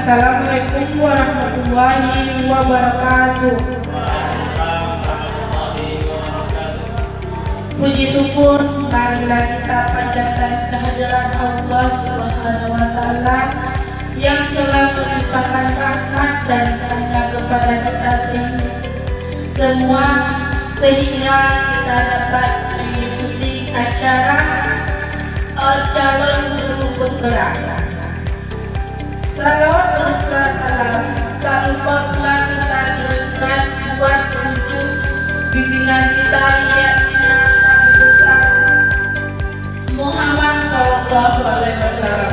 Assalamualaikum warahmatullahi wabarakatuh. Puji syukur marilah kita panjatkan kehadiran Allah Subhanahu wa taala yang telah melimpahkan rahmat dan karunia kepada kita semua sehingga kita dapat mengikuti acara calon guru penggerak. Salawat dan salam tak lupa pula kita berikan buat untuk bimbingan kita yakni Muhammad Sallallahu Alaihi Wasallam.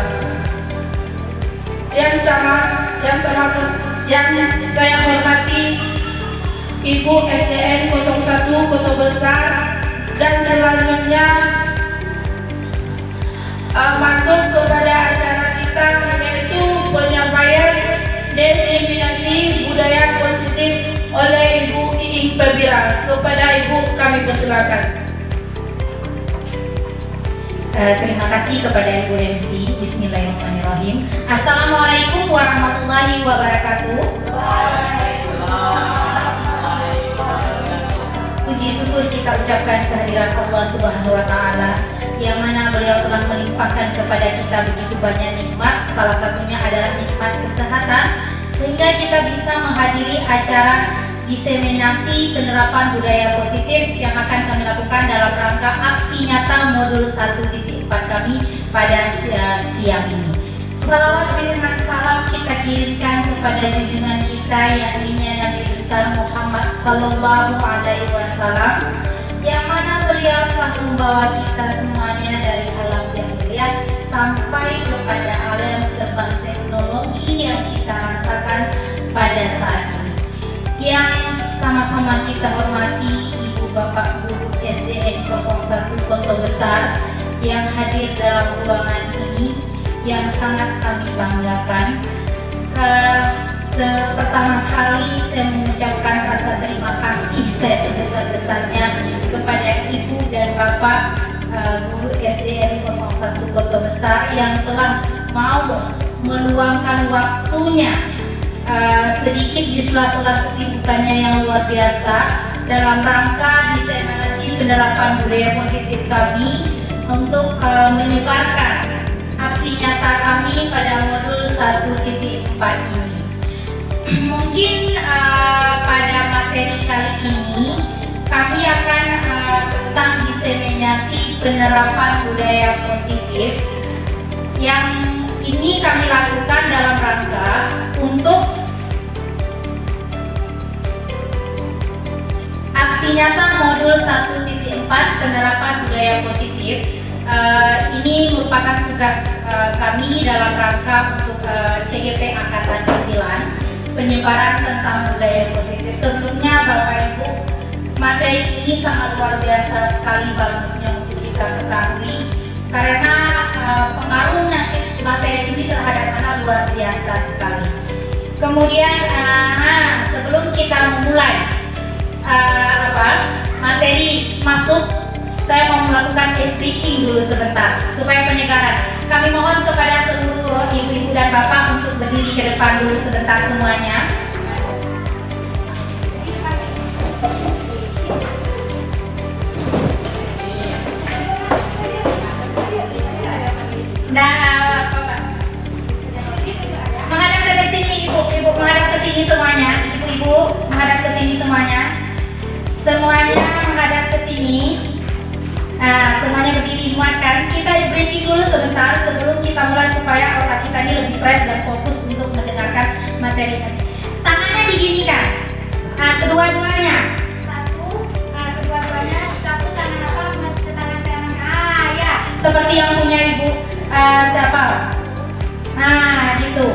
Yang saya hormati Ibu SDN 01 Kota Besar dan selanjutnya masuk kepada acara kita yaitu penyampaian diseminasi budaya positif oleh Ibu Iing Febira. Kepada Ibu kami persilakan. Terima kasih kepada Ibu MC. Bismillahirrahmanirrahim. Assalamualaikum warahmatullahi wabarakatuh. Puji syukur kita ucapkan kehadiran Allah Subhanahu wa taala yang mana beliau telah melimpahkan kepada kita begitu banyak nikmat, salah satunya adalah nikmat kesehatan, sehingga kita bisa menghadiri acara diseminasi penerapan budaya positif yang akan kami lakukan dalam rangka aksi nyata modul 1.4 kami pada siang ini. Salawat dan salam kita kirimkan kepada junjungan kita yakni Nabi besar Muhammad Sallallahu Alaihi Wasallam, yang mana beliau telah membawa kita semuanya dari alam yang mulia sampai kepada alam serba teknologi yang kita rasakan pada saat ini. Yang sama-sama kita hormati Ibu Bapak Guru SDN 01 Kota Besar yang hadir dalam ruangan ini, yang sangat kami banggakan. Pertama kali saya mengucapkan rasa terima kasih saya sebesar-besarnya kepada Ibu dan Bapak Guru SDN 01 Kota Besar yang telah mau meluangkan waktunya sedikit di sela-sela kesibukannya yang luar biasa dalam rangka diseminasi penerapan budaya positif kami untuk menyebarkan aksi nyata kami pada modul 1.4 ini. Mungkin pada materi kali ini kami akan tentang diseminasi penerapan budaya positif yang ini kami lakukan dalam rangka untuk aksi nyata modul 1.4 penerapan budaya positif. Ini merupakan tugas kami dalam rangka untuk CGP Angkatan 9 penyebaran tentang budaya positif. Sebelumnya Bapak Ibu, materi ini sangat luar biasa sekali bagusnya untuk kita ketahui karena pengaruh materi ini terhadap anak luar biasa sekali. Kemudian sebelum kita memulai materi masuk, saya mau melakukan briefing dulu sebentar supaya penyegaran. Kami mohon kepada seluruh ibu-ibu dan bapak untuk berdiri ke depan dulu sebentar semuanya. Nah, menghadap ke sini ibu menghadap ke sini semuanya, ibu menghadap ke sini semuanya menghadap ke sini. Nah, semuanya berdiri muatkan. Kita briefing dulu sebentar sebelum kita mulai supaya otak kita ini lebih fresh dan fokus untuk mendengarkan materi tadi. Tangannya diginikan. Kedua-duanya. Kedua-duanya. Satu tangan apa? Tangan kanan. Ya. Seperti yang punya ibu siapa? Gitu.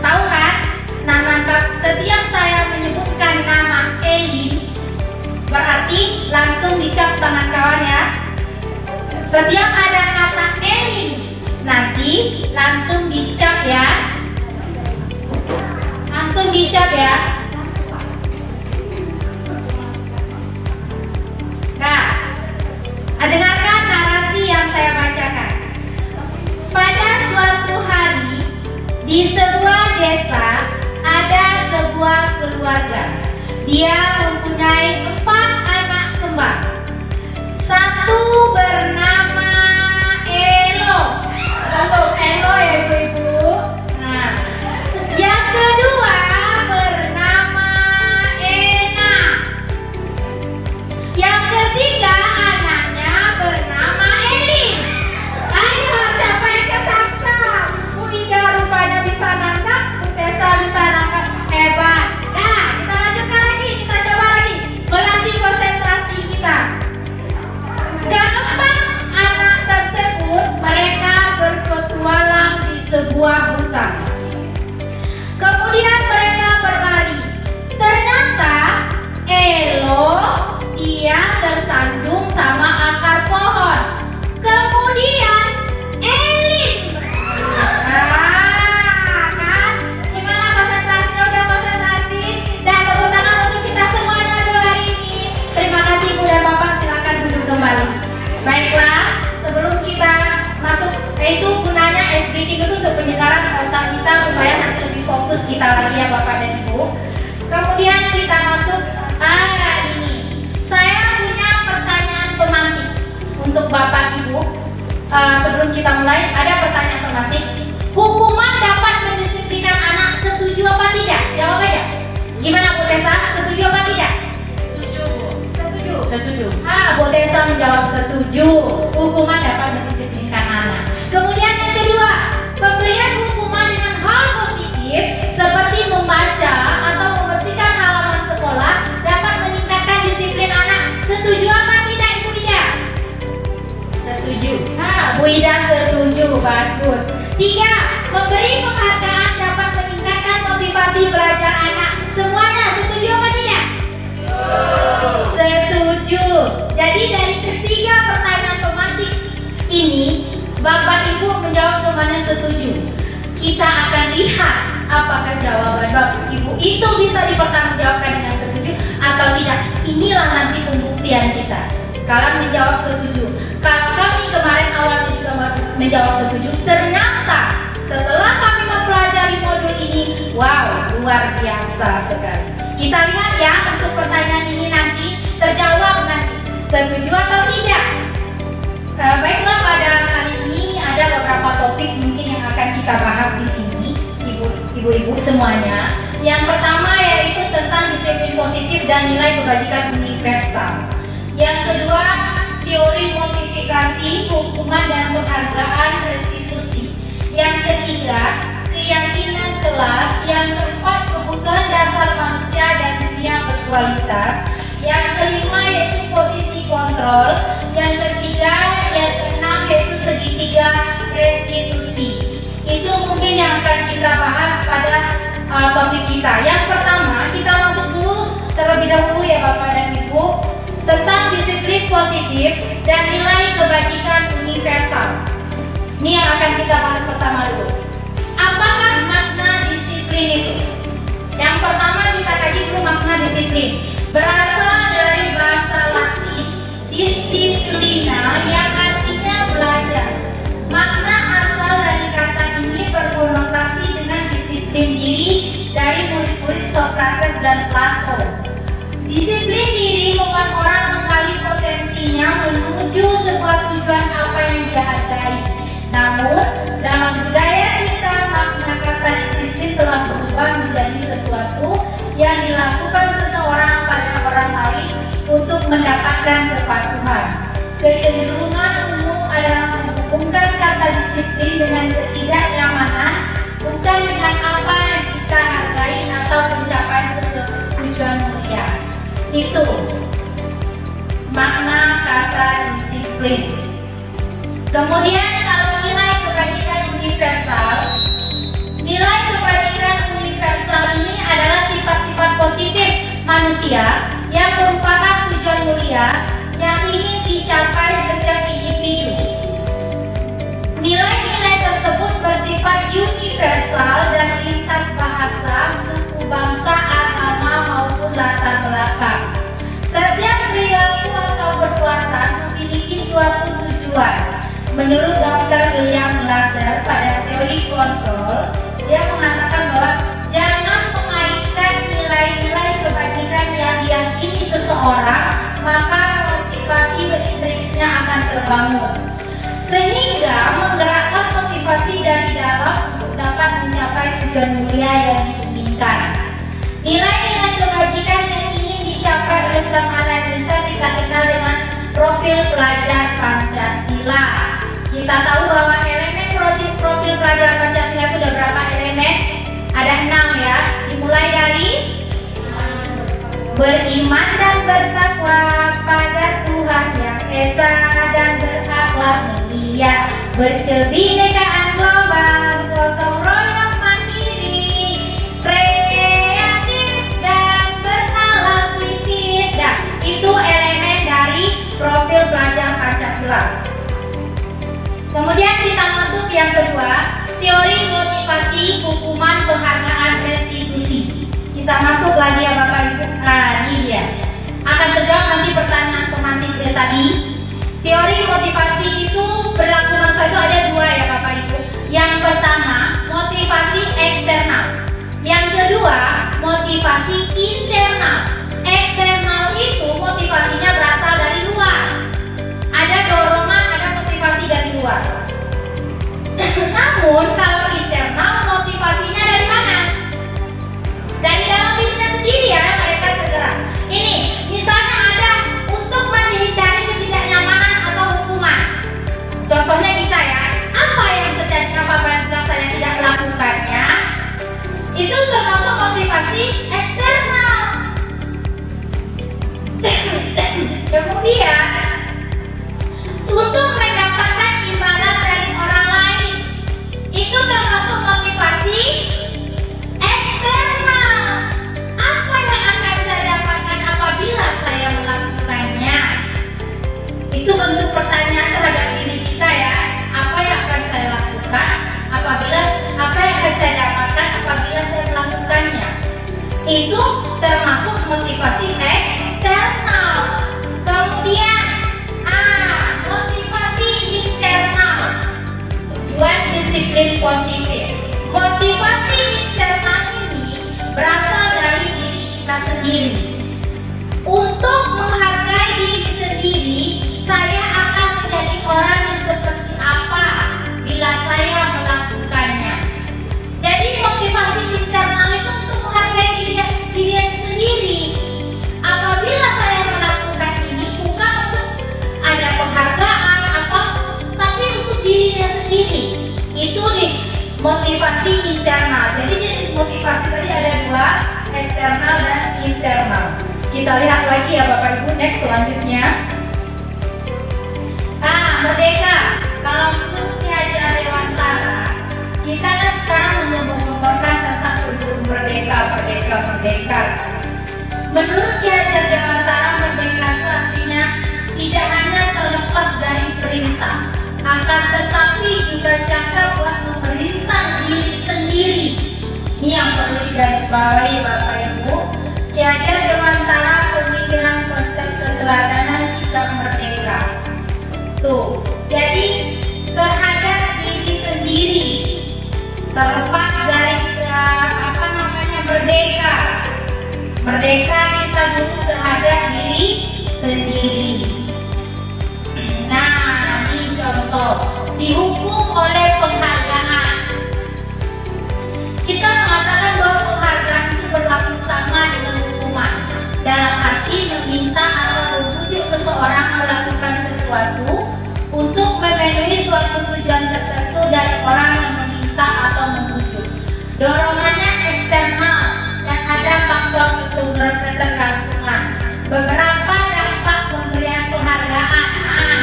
Tahu kan? Setiap saya menyebutkan nama Eli, berarti langsung dicap tangan kawan ya. Setiap ada kata Eli, nanti langsung dicap ya. Langsung dicap ya. Nah, dengarkan narasi yang saya bacakan. Pada suatu hari Di sebuah desa ada sebuah keluarga. Dia mempunyai 4 anak kembar. Satu bernama Elo. Halo Elo ya ibu-ibu. Nah, yang kedua bernama Ena. Yang ketiga anaknya bernama Eli. Ayo siapa yang ketangkap? Ida rupanya bisa nangkap, Tessa bisa nangkap. Hebat. Nah, kita lanjutkan lagi, kita coba lagi melatih konsentrasi kita. Keempat anak tersebut mereka berpetualang di sebuah hutan. Kemudian mereka berlari. Ternyata Elo dia tersandung sama akar pohon. Kemudian Elin. Kan? Gimana konsentrasinya? Udah konsentrasi? Dan tepuk tangan untuk kita semuanya dulu hari ini. Terima kasih Ibu dan Bapak, silakan duduk kembali. Baiklah, sebelum kita masuk, itu gunanya ice breathing itu untuk penyegaran otak kita supaya nanti lebih fokus kita lagi ya Bapak dan Ibu. Kemudian kita masuk ini. Saya punya pertanyaan pemantik untuk Bapak Ibu. Sebelum kita mulai, ada pertanyaan pemantik. Hukuman dapat mendisiplinkan anak, setuju apa tidak? Jawab aja. Gimana Bu Tessa? Setuju apa tidak? Setuju Bu. Setuju. Setuju. Bu Tessa menjawab setuju. Hukuman dapat mendisiplinkan anak. Kemudian yang kedua, pemberian hukuman dengan hal positif seperti membaca atau membersihkan halaman sekolah dapat meningkatkan disiplin anak. Setuju apa tidak Ibu Ida? Setuju. Bu Ida setuju. Bagus. 3. Memberi penghargaan dapat meningkatkan motivasi belajar anak. Semuanya setuju apa tidak? Setuju. Jadi dari ketiga pertanyaan pemantik ini, Bapak Ibu menjawab semuanya setuju. Kita akan lihat apakah jawaban Bapak Ibu itu bisa dipertanggungjawabkan dengan setuju atau tidak. Inilah nanti pembuktian kita. Kalian menjawab setuju. Kalau kami kemarin awalnya juga menjawab setuju, ternyata setelah kami mempelajari modul ini, wow, luar biasa sekali. Kita lihat ya untuk pertanyaan ini nanti terjawab nanti. Setuju atau tidak? Baiklah, pada kali ini ada beberapa topik mungkin yang akan kita bahas di sini, ibu-ibu semuanya. Yang pertama yaitu tentang disiplin positif dan nilai kebajikan universal. Yang kedua, teori modifikasi, hukuman dan penghargaan restitusi. Yang ketiga, keyakinan kelas. Yang keempat, kebutuhan dasar manusia dan dunia berkualitas. Yang kelima yaitu posisi kontrol. Yang ketiga, yang keenam yaitu segitiga restitusi. Itu mungkin yang akan kita bahas pada topik kita. Yang pertama, kita masuk dulu terlebih dahulu ya Bapak dan Ibu, tentang disiplin positif dan nilai kebajikan universal. Ini yang akan kita bahas pertama dulu. Apakah makna disiplin itu? Yang pertama kita kaji dulu makna disiplin. Berasal dari bahasa Latin disciplina yang artinya belajar. Makna asal dari kata ini berkonotasi dengan disiplin diri dari murid-murid Socrates dan Plato. Disiplin diri membuat orang menggali potensinya menuju sebuah tujuan apa yang dihargai. Namun, dalam budaya kita, makna kata disiplin telah berubah menjadi sesuatu yang dilakukan seseorang pada orang lain untuk mendapatkan kepatuhan. Kecenderungan umum adalah menghubungkan kata disiplin dengan ketidaknyamanan, bukan dengan apa yang kita hargai atau pencapaian sesuatu tujuan mulia. Itu makna kata disiplin. Kemudian kalau nilai kebajikan universal, nilai kebajikan universal ini adalah sifat-sifat positif manusia yang merupakan tujuan mulia yang ingin dicapai setiap individu. Nilai-nilai tersebut bersifat universal dan lintas bahasa, suku, bangsa, agama maupun latar belakang. Setiap perilaku atau perbuatan memiliki suatu tujuan. Menurut Dr. William Glasser pada teori kontrol, dia tujuan mulia yang diinginkan. Nilai-nilai kebajikan yang ingin dicapai oleh setiap anak Indonesia kita kenal dengan profil pelajar Pancasila. Kita tahu bahwa elemen profil pelajar Pancasila itu ada berapa elemen? Ada 6 ya. Dimulai dari beriman dan bertakwa pada Tuhan Yang Esa dan berakhlak mulia, berkebinekaan global, gotong royong mandiri, kreatif dan berakhlak kritis. Nah, itu elemen dari profil pelajar Pancasila. Kemudian kita masuk yang kedua, teori motivasi, hukuman, penghargaan, restitusi. Kita masuk lagi ya Bapak Ibu. Nah, ini dia. Akan terjawab nanti pertanyaan pemantik tadi. Teori motivasi itu berlaku masa itu ada 2 ya Bapak Ibu. Yang pertama, motivasi eksternal. Yang kedua, motivasi internal. Eksternal itu motivasinya berasal dari luar. Ada dorongan, ada motivasi dari luar. Namun kalau internal motivasinya dari mana? Dari dalam diri sendiri ya mereka tergerak. Ini misalnya ada untuk menghindari ketidaknyamanan atau hukuman. Contohnya kita ya, apa yang terjadi apabila saya tidak melakukannya? Itu termasuk motivasi eksternal. Kemudian untuk mendapatkan imbalan dari orang lain, itu termasuk motivasi eksternal. Apa yang akan saya dapatkan apabila saya melakukannya? Itu bentuk pertanyaan terhadap diri kita ya. Apa yang akan saya lakukan apabila apa yang akan saya dapatkan apabila saya melakukannya? Itu termasuk motivasi eksternal. Kemudian motivasi internal, tujuan disiplin positif. Motivasi internal ini berasal dari diri kita sendiri. Untuk menghargai diri sendiri, saya akan menjadi orang yang seperti apa bila saya melakukannya. Jadi motivasi internal itu untuk menghargai diri sendiri. Apabila saya melakukan ini bukan untuk ada penghargaan apa, tapi untuk dirinya sendiri. Itu nih motivasi internal. Jadi jenis motivasi tadi ada 2, eksternal dan internal. Kita lihat lagi ya Bapak Ibu, next selanjutnya. Merdeka. Kalau menurut Ki Hajar Dewantara, kita kan sekarang mengumumkan tentang tujuan merdeka. Menurut Ki Hajar Dewantara, merdeka itu artinya tidak hanya terlepas dari perintah, akan tetapi juga cakap buat memerintah diri sendiri. Ini yang perlu digarisbawahi Bapak Ibu. Ki Hajar Dewantara pemikiran konsep keteladanan sikap merdeka. Tuh, jadi terhadap diri sendiri, terlepas dari merdeka. Merdeka kita dulu terhadap diri sendiri. Nah, ini contoh. Dihukum oleh penghargaan. Kita mengatakan bahwa penghargaan itu berlaku sama dengan hukuman. Dalam arti meminta atau membujuk seseorang melakukan sesuatu untuk memenuhi suatu tujuan tertentu dari orang yang meminta atau membujuk. Dorongannya eksternal dan ada faktor ketergantungan. Beberapa dampak pemberian penghargaan.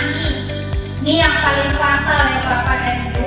Ini yang paling fatal ya Bapak dan Ibu.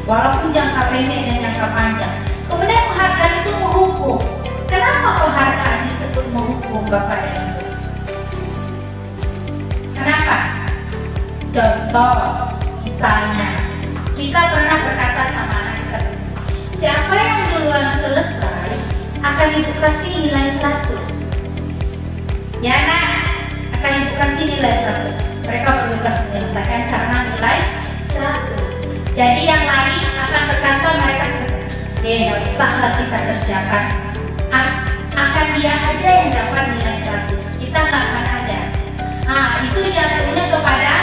walaupun jangka pendek dan jangka panjang. Kemudian penghargaan itu menghukum. Kenapa penghargaan disebut menghukum, Bapak dan Ibu? Kenapa? Contoh, misalnya kita pernah berkata sama anak kita, siapa yang duluan selesai akan ibu kasih nilai 100. Ya nak, akan ibu kasih nilai 100. Mereka bertugas menyelesaikan karena nilai 100. Jadi yang lain akan berkata mereka, tidak usahlah kita kerjakan, akan dia aja yang dapat nilai 100, kita nggak akan ada. Nah, itu jatuhnya kepada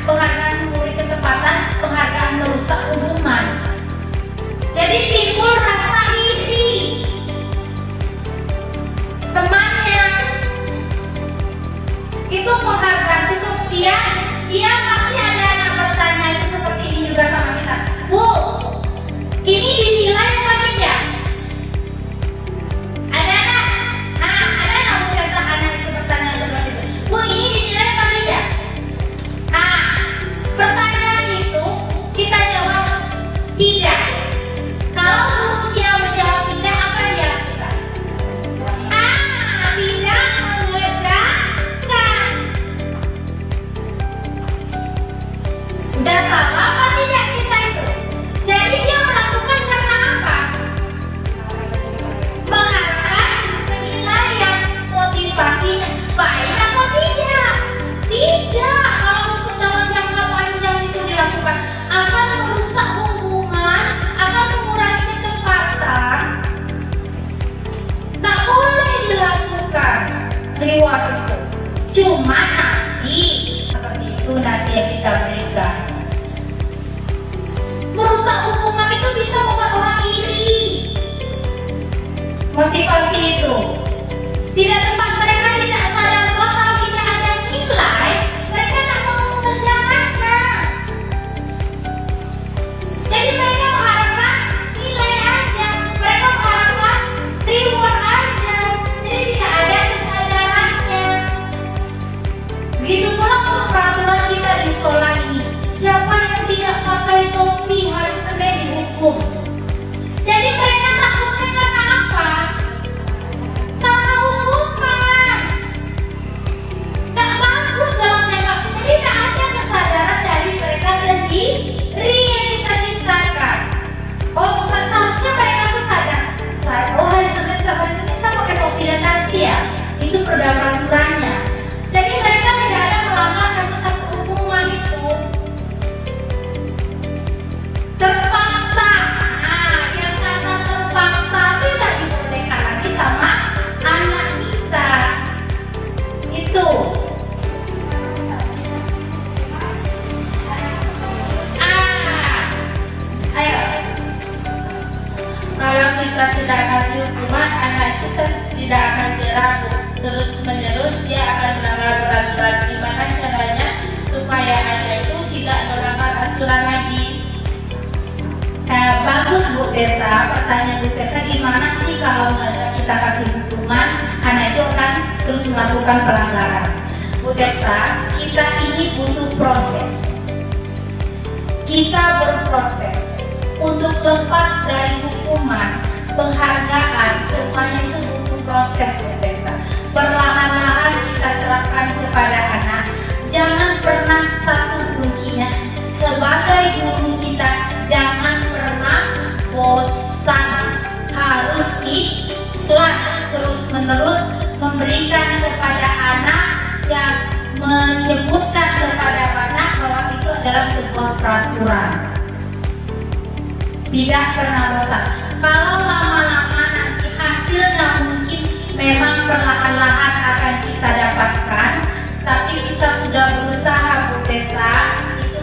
penghargaan memberi kesempatan, penghargaan merusak hubungan. Jadi timbul rasa iri. Temannya itu penghargaan itu dia pasti ada anak bertanya itu seperti ini juga sama kita. Bu, ini dinilai apa tidak? Ada anak berkata anak itu bertanya seperti itu. Bu, ini dinilai apa tidak? Nah, pertanyaan itu kita jawab tidak. Kalau guru dia menjawab tidak, apa dia lakukan? Tidak mengerjakan. Udah salah apa tidak kita itu? Jadi dia melakukan karena apa? Mengharapkan penilaian, motivasinya baik atau tidak? Tidak. Kalau untuk dalam jangka panjang itu dilakukan akan merusak hubungan, akan mengurangi kecepatan. Tak boleh dilakukan reward itu. Cuma nanti seperti itu nanti yang kita berikan. Merusak hubungan itu bisa membuat orang iri. Motivasi itu tidak tepat, mereka tidak sadar bahwa kalau tidak ada nilai, mereka tak mau mengerjakannya. Jadi mereka mengharapkan nilai aja, mereka mengharapkan reward aja. Jadi tidak ada kesadarannya. Begitu pula untuk peraturan kita di sekolah ini. Siapa yang tidak pakai topi hari Senin dihukum. Jadi mereka takutnya karena apa? Karena hukuman. Tak bagus dalam jangka. Jadi tak ada kesadaran dari mereka sendiri yang kita ciptakan. Oh, seharusnya mereka tuh sadar. Oh, hari Senin kita pakai topi dan nasi ya. Itu peraturannya. Jadi mereka tidak ada melanggar satu hukuman itu. Terpaksa. Nah, yang kata terpaksa itu tidak dibolehkan lagi sama anak kita. Itu. Ayo. Kalau kita tidak kasih hukuman, anak kita tidak akan jerah terus menerus, dia akan melanggar peraturan. Gimana caranya supaya anak itu tidak melanggar aturan lagi? Bagus Bu Tessa, pertanyaan Bu Tessa, gimana sih kalau kita kasih hukuman, anak itu akan terus melakukan pelanggaran? Bu Tessa, kita ini butuh proses. Kita berproses untuk lepas dari hukuman, penghargaan, semuanya itu butuh proses Bu Tessa. Perlahan-lahan kita terapkan kepada anak. Jangan pernah satu kuncinya sebagai guru kita, jangan pernah bosan, harus ikhlas terus-menerus memberikan kepada anak yang menyebutkan kepada anak bahwa itu adalah sebuah peraturan. Tidak pernah bosan. Kalau lama-lama nanti hasilnya mungkin memang perlahan-lahan akan kita dapatkan, tapi kita sudah berusaha Bu Tessa.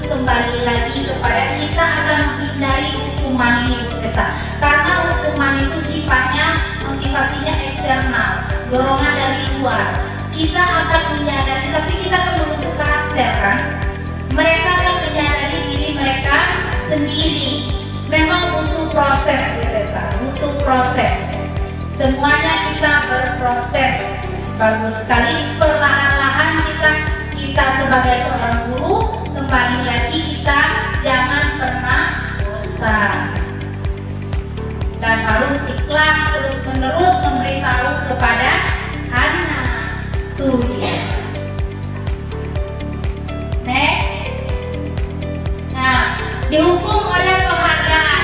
Kembali lagi kepada kita akan menghindari hukuman ini Bu Tessa, karena hukuman itu sifatnya motivasinya eksternal, dorongan dari luar. Kita akan menyadari, tapi kita akan membentuk karakter kan. Mereka akan menyadari diri mereka sendiri. Memang butuh proses Bu Tessa, butuh proses. Semuanya kita berproses. Bagus sekali, perlahan-lahan kita sebagai seorang guru, kembali lagi kita jangan pernah bosan. menerus memberitahu kepada anak. Tuh dia. Next. Nah, dihukum oleh penghargaan.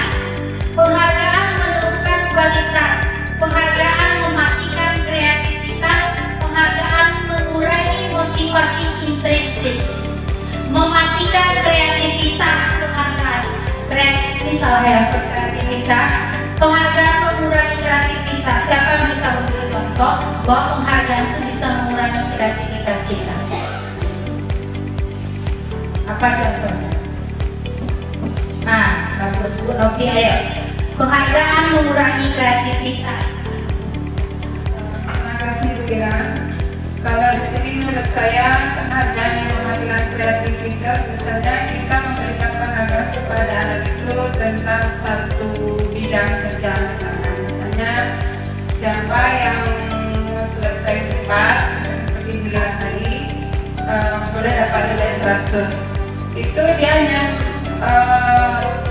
Penghargaan menurunkan kualitas. Penghargaan mematikan kreativitas. Penghargaan mengurangi motivasi intrinsik. Mematikan kreativitas. Penghargaan. Kreativitas salah ya, kreativitas. Penghargaan mengurangi kreativitas. Siapa yang bisa memberi contoh bahwa penghargaan itu bisa mengurangi kreativitas kita? Apa contohnya? Nah, bagus Bu Novi, ayo. Penghargaan mengurangi kreativitas. Terima kasih Bu Ira. Kalau di sini menurut saya penghargaan yang mematikan kreativitas, misalnya kita memberikan penghargaan kepada anak itu tentang satu bidang kerja, misalnya siapa yang selesai cepat seperti bilang tadi boleh dapat nilai 100. Itu dia hanya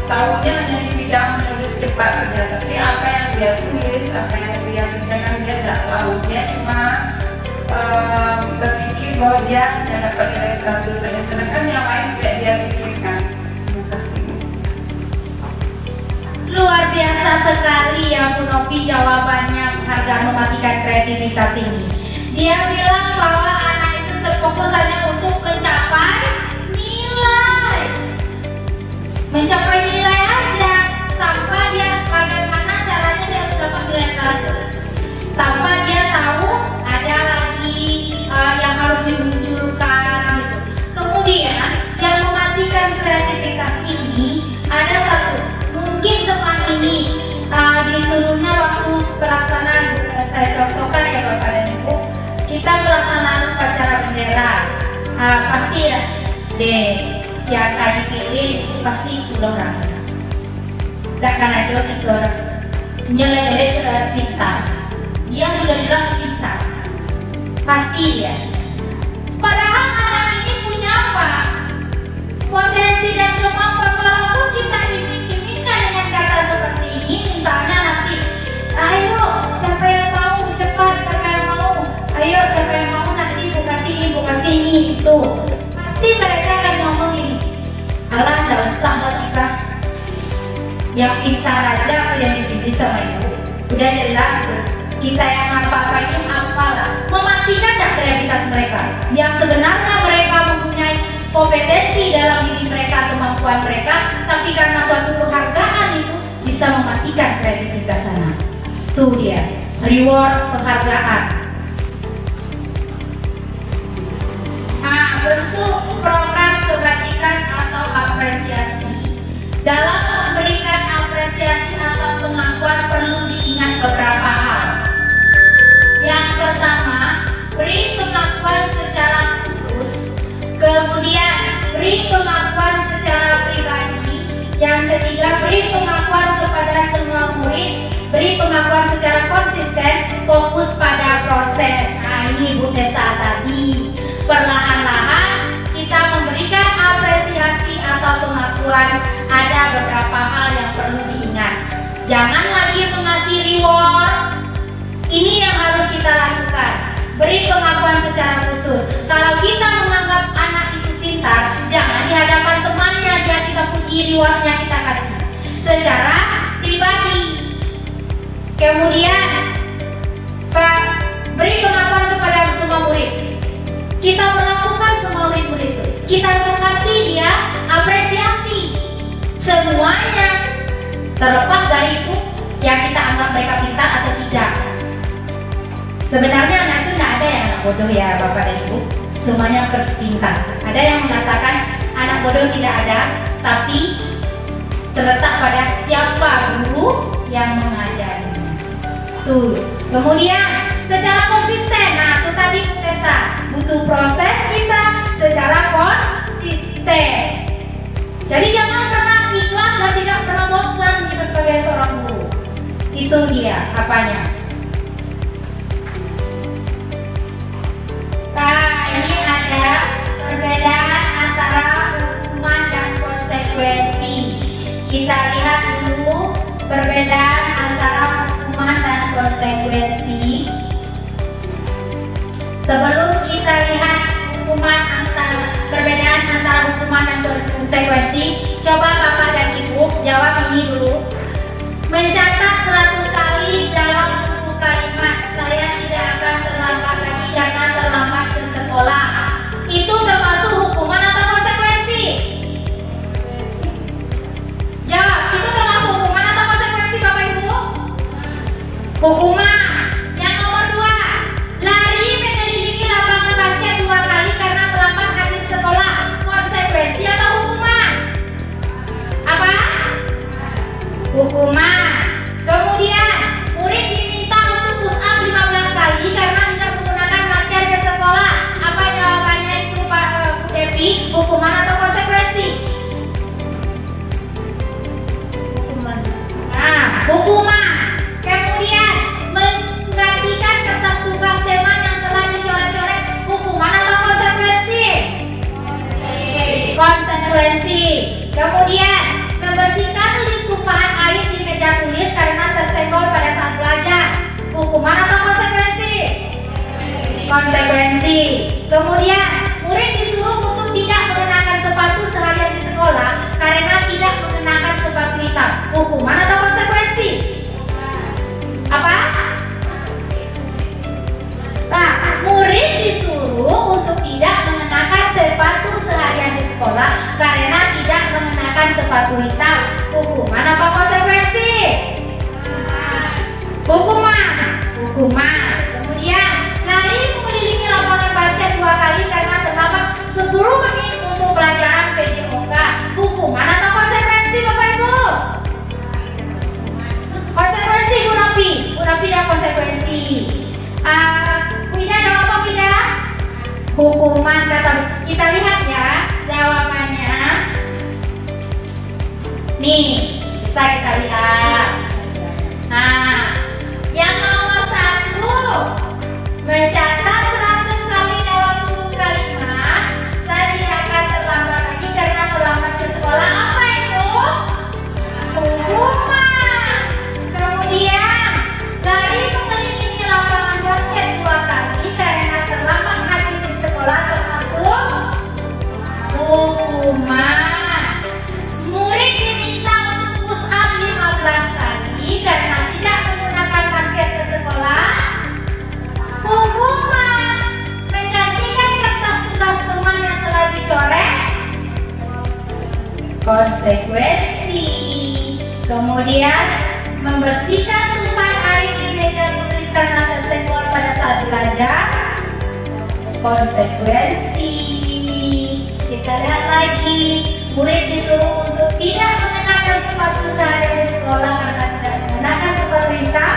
tahunya hanya di bidang menulis cepat saja, tapi apa yang dia tulis, apa yang dia kerjakan dia tidak tahu. Dia cuma berpikir bahwa dia hanya dapat nilai 100 saja, sedangkan yang lain tidak dia pikirkan. Terima kasih. Luar biasa sekali ya Bu Novi jawabannya penghargaan mematikan kreativitas ini. Dia bilang bahwa anak itu terfokus hanya untuk mencapai nilai. Mencapai nilai aja, tanpa dia bagaimana caranya dia harus dapat nilai 100. Tanpa dia tahu ada lagi yang harus dimunculkan gitu. Kemudian yang mematikan kreativitas ini ada satu. Mungkin teman ini disuruhnya waktu pelaksanaan, saya contohkan ya Bapak dan Ibu, kita pelaksanaan upacara bendera, pasti deh yang tadi pilih pasti orang. Tidak karena itu orang nyele-nyele pintar, dia sudah jelas pintar, pasti ya. Padahal anak ini punya apa? Potensi dan kemampuan. Walaupun kita dimimpikan dengan kata seperti ini, misalnya nanti, ayo siapa yang mau cepat, siapa yang mau, ayo siapa yang mau nanti bukan sini itu. Pasti mereka akan ngomong ini, alah nggak usah lah kita, yang pintar aja atau yang dididik sama ibu, udah jelas kita yang apa-apa ini apalah. Mematikan tak kreativitas mereka, yang sebenarnya mereka mempunyai kompetensi dalam diri mereka, kemampuan mereka, tapi karena suatu penghargaan itu bisa mematikan kreativitas anak. Tuh dia, reward penghargaan. Nah, bentuk program kebajikan atau apresiasi. Dalam memberikan apresiasi atau pengakuan perlu diingat beberapa hal. Yang pertama, beri pengakuan secara khusus. Kemudian beri pengakuan secara pribadi. Yang ketiga, beri pengakuan kepada semua murid. Beri pengakuan secara konsisten, fokus pada proses. Nah ini Bu Tessa tadi. Perlahan-lahan kita memberikan apresiasi atau pengakuan. Ada beberapa hal yang perlu diingat. Jangan lagi mengasih reward. Ini yang harus kita lakukan. Beri pengakuan secara khusus. Kalau kita menganggap anak itu pintar, jangan di hadapan temannya dia kita puji, rewardnya kita kasih secara pribadi. Kemudian beri pengakuan kepada semua murid. Kita melakukan semua murid-murid itu. Kita kasih dia apresiasi semuanya, terlepas dari itu yang kita anggap mereka pintar atau tidak. Sebenarnya anak itu tidak ada yang anak bodoh ya Bapak dan Ibu, semuanya pintar. Ada yang mengatakan anak bodoh tidak ada, tapi terletak pada siapa guru yang mengajarinya. Tuh. Kemudian secara konsisten, nah itu tadi kita butuh proses kita secara konsisten. Jadi jangan pernah ikhlas dan tidak pernah bosan kita sebagai seorang guru. Itu dia apanya. Nah, ini ada perbedaan antara hukuman dan konsekuensi. Kita lihat dulu perbedaan antara hukuman dan konsekuensi. hukuman. Kemudian murid diminta untuk push up 15 kali karena tidak menggunakan masker ke sekolah. Apa jawabannya itu Pak Bu Devi? Hukuman atau konsekuensi? Hukuman. Nah, hukuman. Kemudian menggantikan kertas tugas teman yang telah dicoret-coret. Hukuman atau konsekuensi? Konsekuensi. Kemudian membersihkan tumpahan air di meja tulis karena tersenggol pada saat belajar. Hukuman atau konsekuensi? Konsekuensi. Kemudian murid disuruh untuk tidak mengenakan sepatu seharian di sekolah karena tidak mengenakan sepatu hitam. Hukuman atau konsekuensi? Apa? Nah, murid disuruh untuk tidak mengenakan sepatu seharian di sekolah karena tidak mengenakan sepatu hitam. Hukuman apa konsekuensi? Hukuman. Hukuman. Kemudian lari mengelilingi lapangan basket 2 kali karena terlambat 10 menit untuk pelajaran PJOK. Hukuman atau konsekuensi Bapak Ibu? Konsekuensi Bu Novi. Bu Novi ada konsekuensi. Bu Ida ada apa Bu Ida? Hukuman kata. Kita lihat ya jawabannya. Nih, kita lihat. Nah, yang nomor 1 mencatat 100 kali dalam buku kalimat. Saya akan terlambat lagi karena terlambat ke sekolah. Apa itu? Hukuman. Kemudian lari mengelilingi lapangan basket 2 kali karena terlambat hadir di sekolah termasuk hukuman. Murid diminta untuk push up 15 kali karena tidak menggunakan masker ke sekolah. Hukuman. Menggantikan kertas tugas teman yang telah dicoret. Konsekuensi. Kemudian membersihkan tumpahan air di meja tulis karena tersenggol pada saat belajar. Konsekuensi. Kita lihat lagi. Murid disuruh untuk tidak mengenakan sepatu seharian di sekolah karena tidak mengenakan sepatu hitam.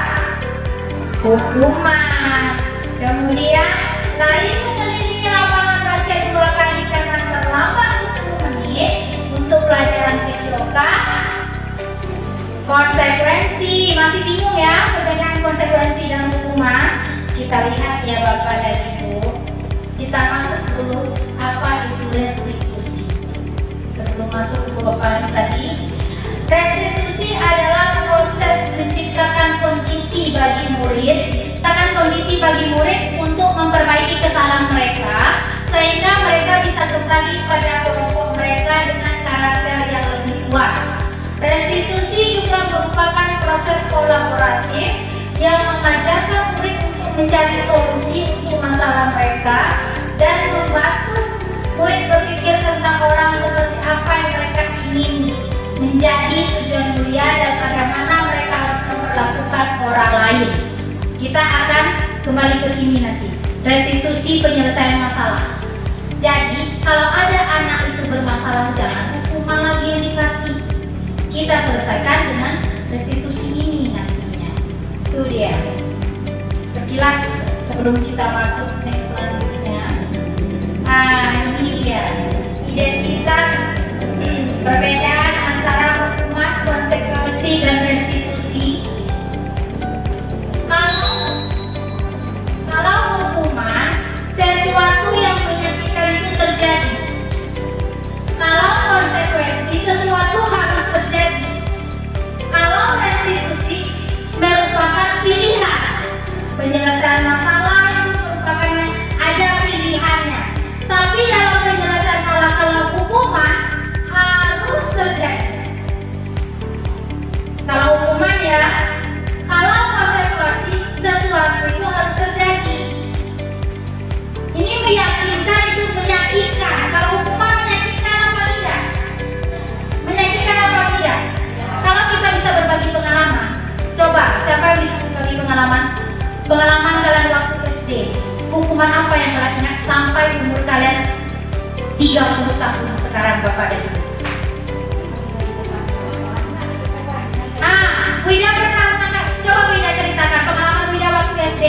Hukuman. Kemudian lari mengelilingi lapangan basket 2 kali karena terlambat 10 menit untuk pelajaran PJOK. Konsekuensi. Masih bingung ya perbedaan konsekuensi dan hukuman? Kita lihat ya Bapak dan Ibu. Kita masuk dulu apa itu restitusi. Sebelum masuk ke paparan tadi, restitusi adalah proses menciptakan kondisi bagi murid untuk memperbaiki kesalahan mereka sehingga mereka bisa kembali pada kelompok mereka dengan karakter yang lebih kuat. Restitusi juga merupakan proses kolaboratif yang mengajarkan murid untuk mencari solusi untuk masalah mereka dan membantu murid berpikir tentang orang seperti apa yang mereka ingin menjadi tujuan mulia dan bagaimana mereka harus memperlakukan orang lain. Kita akan kembali ke sini nanti. Restitusi penyelesaian masalah. Jadi kalau ada anak itu bermasalah jangan hukuman lagi yang dikasih. Kita selesaikan dengan restitusi ini nantinya. Itu dia. Sekilas sebelum kita masuk ke selanjutnya. Ini dia identitas perbedaan antara hukuman, konsekuensi dan restitusi. Kalau hukuman sesuatu yang menyakitkan itu terjadi. Kalau konsekuensi sesuatu harus terjadi. Kalau restitusi merupakan pilihan. Penyelesaian masalah itu merupakan ada pilihannya. Tapi dalam penyelesaian masalah kalau hukuman harus terjadi. Kalau hukuman ya, kalau konsekuensi sesuatu itu harus terjadi. Ini meyakinkan itu menyakitkan. Kalau hukuman menyakitkan apa tidak? Menyakitkan apa tidak? Kalau kita bisa berbagi pengalaman, coba siapa yang bisa berbagi pengalaman? Pengalaman kalian waktu SD. Hukuman apa yang kalian ingat sampai umur kalian 30 tahun sekarang Bapak dan Ibu? Wida pernah menganggap, coba Wida ceritakan pengalaman Wida waktu SD,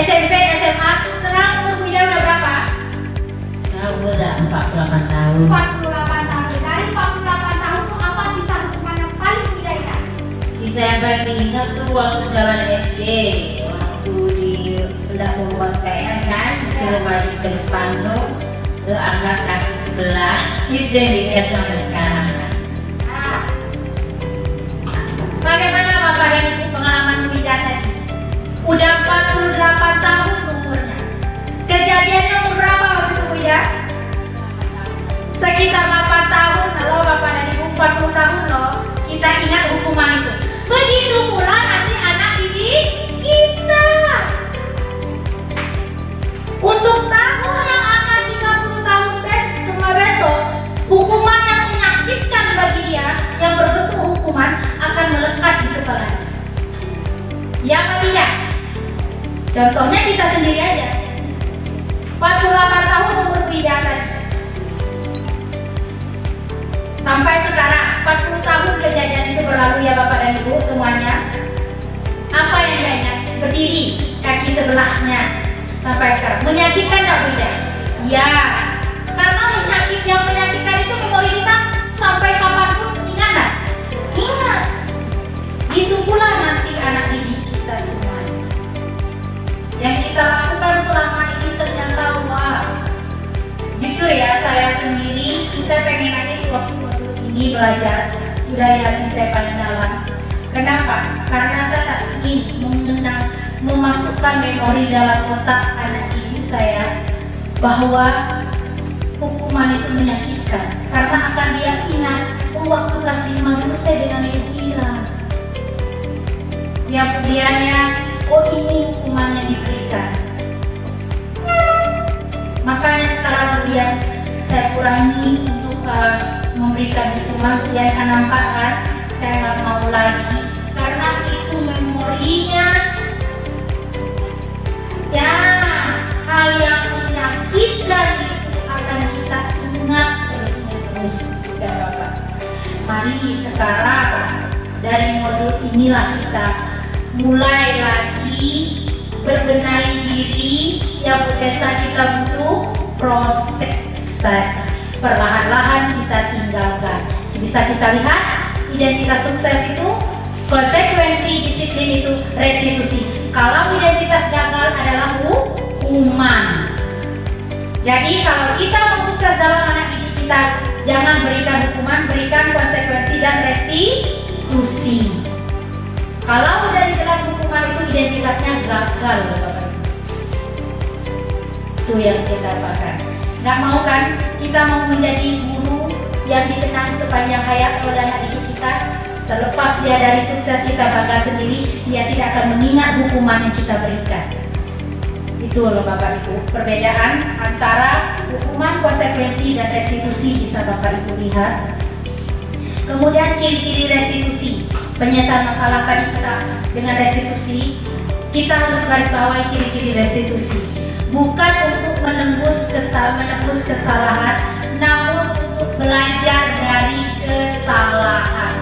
SMP, SMA. Sekarang umur Wida udah berapa? Saya udah 48 tahun. 48 tahun. Dari 48 tahun itu apa kisah hukuman yang paling Wida ingat? Kisah yang paling ingat tuh waktu zaman SD, waktu di udah membuat PR kan, disuruh maju ke depan tuh, ke angkat kaki sebelah, itu yang diingat sampai sekarang. Bagaimana Bapak dan Ibu pengalaman Wida tadi? Udah 48 tahun umurnya. Kejadiannya umur berapa waktu itu Wida? Sekitar 8 tahun. Kalau Bapak dan Ibu 40 tahun loh. Kita ingat hukuman itu. Begitu pula nanti anak didik kita. Untuk tahun yang akan 30 tahun semua besok, hukuman yang menyakitkan bagi dia, yang berbentuk hukuman akan melekat di kepalanya. Ya apa tidak? Contohnya kita sendiri aja. 48 tahun umur Wida tadi. Sampai sekarang 40 tahun kejadian itu berlalu ya Bapak dan Ibu semuanya. Apa yang dia ingat? Berdiri kaki sebelahnya sampai sekarang. Menyakitkan tak Wida? Ya. Karena yang menyakitkan itu memori kita sampai kapanpun ingat tak? Ingat. Itu pula nanti anak didik kita semuanya. Yang kita lakukan selama ini ternyata wah. Jujur ya, saya sendiri, kita pengen aja waktu ini belajar sudah di hati saya paling dalam. Kenapa? Karena saya tak ingin memasukkan memori dalam otak anak didik saya bahwa hukuman itu menyakitkan. Karena akan dia ingat, oh waktu kasih malu saya dengan ibu dia. Yang kemudiannya, oh ini hukumannya diberikan. Makanya sekarang kemudian saya kurangi untuk memberikan hukuman. Saya akan nampakkan saya nggak mau lagi karena itu memorinya ya hal yang menyakitkan itu akan kita ingat terus dan Bapak. Mari sekarang dari modul inilah kita mulai lagi berbenahi diri. Yang biasa kita butuh proses tadi, perlahan-lahan kita tinggalkan. Bisa kita lihat identitas sukses itu konsekuensi, disiplin itu restitusi. Kalau identitas gagal adalah hukuman. Jadi kalau kita mau sukses dalam anak didik kita, jangan berikan hukuman, berikan konsekuensi dan restitusi. Kalau udah jelas hukuman itu identitasnya gagal, Bapak. Itu yang kita pakai. Nggak mau kan kita mau menjadi guru yang dikenang sepanjang hayat oleh anak didik kita. Terlepas dia dari sukses kita bangga sendiri, dia tidak akan mengingat hukuman yang kita berikan. Itu loh Bapak Ibu, perbedaan antara hukuman, konsekuensi dan restitusi bisa Bapak Ibu lihat. Kemudian ciri-ciri restitusi, penyelesaian masalah tadi kita dengan restitusi, kita harus garis bawahi ciri-ciri restitusi. Bukan untuk menembus kesalahan, namun untuk belajar dari kesalahan.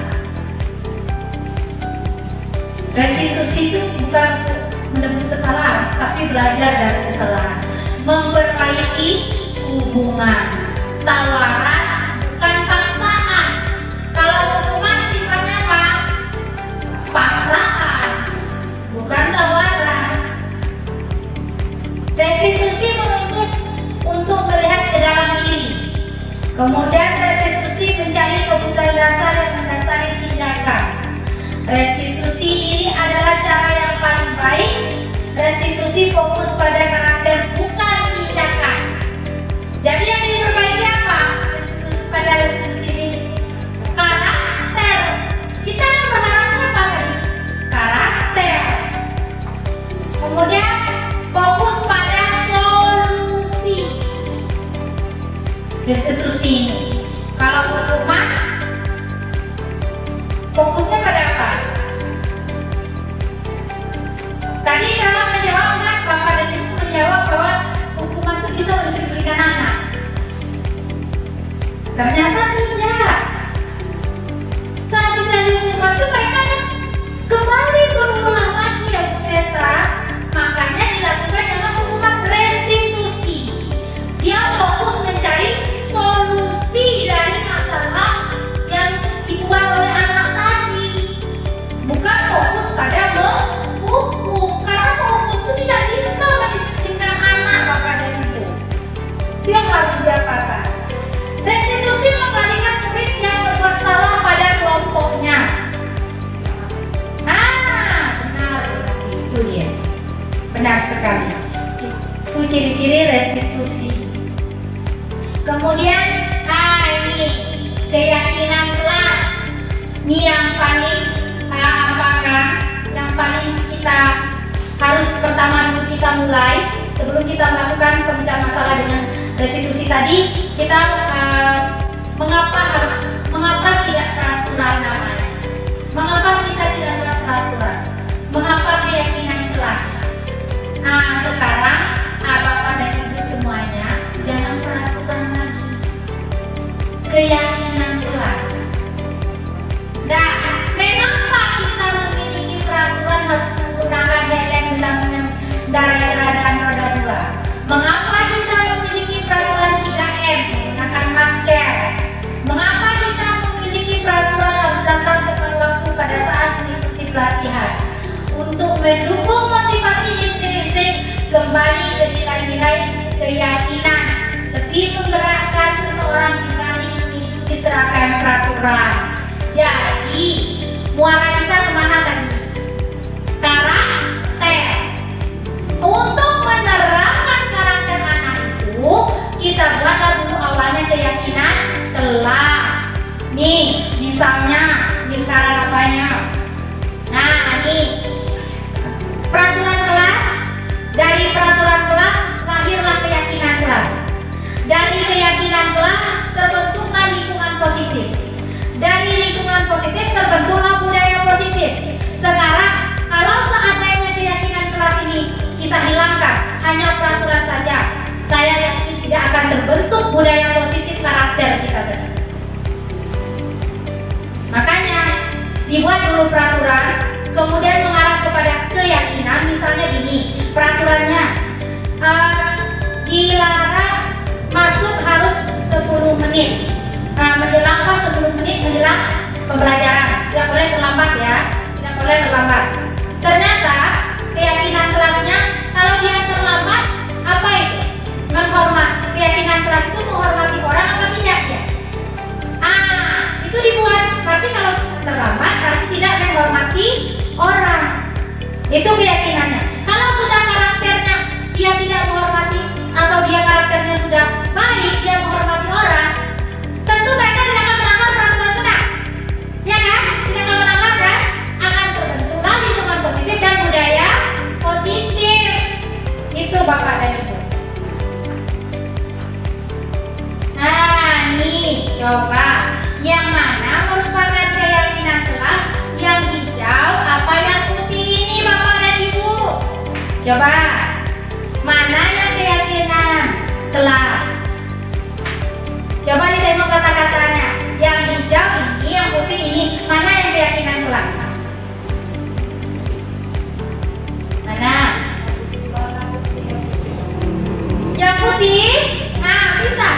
Restitusi itu bukan untuk menembus kesalahan, tapi belajar dari kesalahan. Memperbaiki hubungan. Tawaran bukan paksaan. Kalau hukuman sifatnya apa? Paksaan, bukan tawaran. Restitusi menuntut untuk melihat ke dalam diri. Kemudian restitusi mencari kebutuhan dasar yang mendasari tindakan. Restitusi ini adalah cara yang paling baik. Restitusi fokus pada karakter bukan tindakan. Jadi yang diperbaiki apa? Restitusi pada restitusi ini karakter. Kita berharapnya apa tadi? Karakter. Kemudian fokus pada solusi. Restitusi ini. Kalau hukuman fokusnya pada apa? Tadi kalau menjawab kan, Bapak dan Ibu menjawab bahwa hukuman itu bisa mendisiplinkan anak. Ternyata tidak. Saat bisa dihukum itu mereka kembali kita mulai, sebelum kita melakukan pemecahan masalah dengan restitusi tadi, kita mengapa tidak peraturan namanya? Mengapa kita tidak ada peraturan? Mengapa keyakinan jelas? Nah, sekarang Bapak dan Ibu semuanya jangan peraturan lagi, keyakinan jelas. Nah, mengapa kita memiliki peraturan harus menggunakan helm dalam daerah dan roda 2? Mengapa kita memiliki peraturan 3M menggunakan masker? Mengapa kita memiliki peraturan harus datang tepat waktu pada saat mengikuti pelatihan? Untuk mendukung motivasi intrinsik kembali ke nilai-nilai keyakinan, lebih menggerakkan seseorang dibanding mengikuti serangkaian peraturan. Jadi, muara kita kemana tadi? Karakter. Untuk menerapkan karakter anak itu, kita buatlah dulu awalnya keyakinan telah. Nih, misalnya lingkaran apanya? Nah, nih peraturan kelas. Dari peraturan kelas lahirlah keyakinan kelas. Dari keyakinan kelas terbentuklah lingkungan positif. Dari lingkungan positif terbentuklah budaya positif. Sekarang kalau seandainya keyakinan kelas ini kita hilangkan, hanya peraturan saja, saya yakin tidak akan terbentuk budaya positif karakter kita tadi. Makanya dibuat dulu peraturan, kemudian mengarah kepada keyakinan. Misalnya gini, peraturannya dilarang masuk harus 10 menit. Menjelang 10 menit menjelang pembelajaran, tidak boleh terlambat ya, tidak boleh terlambat. Ternyata keyakinan kelasnya kalau dia terlambat, apa itu? Menghormati. Keyakinan kelas itu menghormati orang apa tidak ya? Itu dibuat. Berarti kalau terlambat berarti tidak menghormati orang. Itu keyakinannya. Kalau sudah karakternya dia tidak menghormati, atau dia karakternya sudah baik, dia menghormati orang, tentu mereka tidak akan melanggar peraturan tenang, ya kan? Tidak akan melanggar kan? Akan terbentuklah lingkungan positif dan budaya positif. Itu Bapak dan Ibu. Nah, nih coba yang mana merupakan keyakinan kelas? Yang hijau apa yang putih ini Bapak dan Ibu? Coba mana yang keyakinan kelas? Coba ditengok kata-katanya. Yang hijau ini, yang putih ini, mana yang keyakinan kelas? Mana? Yang putih? Nah, bisa.